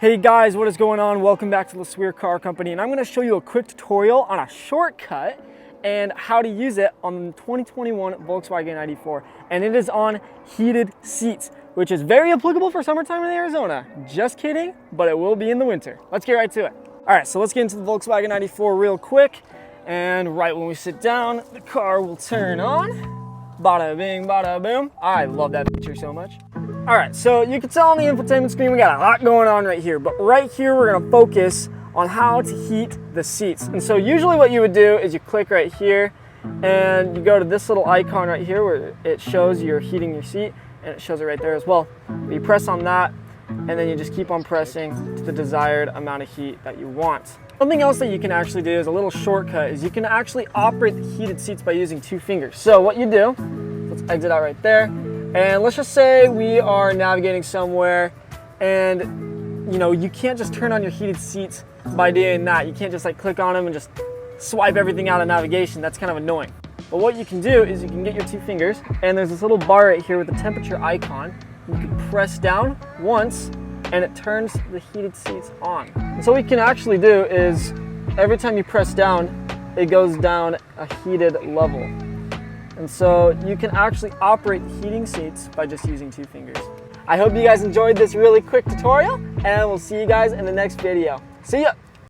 Hey guys, what is going on? Welcome back to LeSueur Car Company, and I'm going to show you a quick tutorial on a shortcut and how to use it on the 2021 Volkswagen ID.4, and it is on heated seats, which is very applicable for summertime in Arizona. Just kidding, but it will be in the winter. Let's get right to it. All right, so let's get into the Volkswagen ID.4 real quick, and right when we sit down, the car will turn on. Bada bing, bada boom. I love that feature so much. All right, so you can tell on the infotainment screen we got a lot going on right here, but right here we're gonna focus on how to heat the seats. And so usually what you would do is you click right here and you go to this little icon right here where it shows you're heating your seat, and it shows it right there as well. You press on that and then you just keep on pressing to the desired amount of heat that you want. Something else that you can actually do is a little shortcut is you can actually operate the heated seats by using two fingers. So what you do, let's exit out right there. And let's just say we are navigating somewhere and you can't just turn on your heated seats by doing that. You can't just like click on them and just swipe everything out of navigation. That's kind of annoying. But what you can do is you can get your two fingers and there's this little bar right here with the temperature icon. You can press down once and it turns the heated seats on. And so what you can actually do is every time you press down, it goes down a heated level. And so you can actually operate heating seats by just using two fingers. I hope you guys enjoyed this really quick tutorial, and we'll see you guys in the next video. See ya!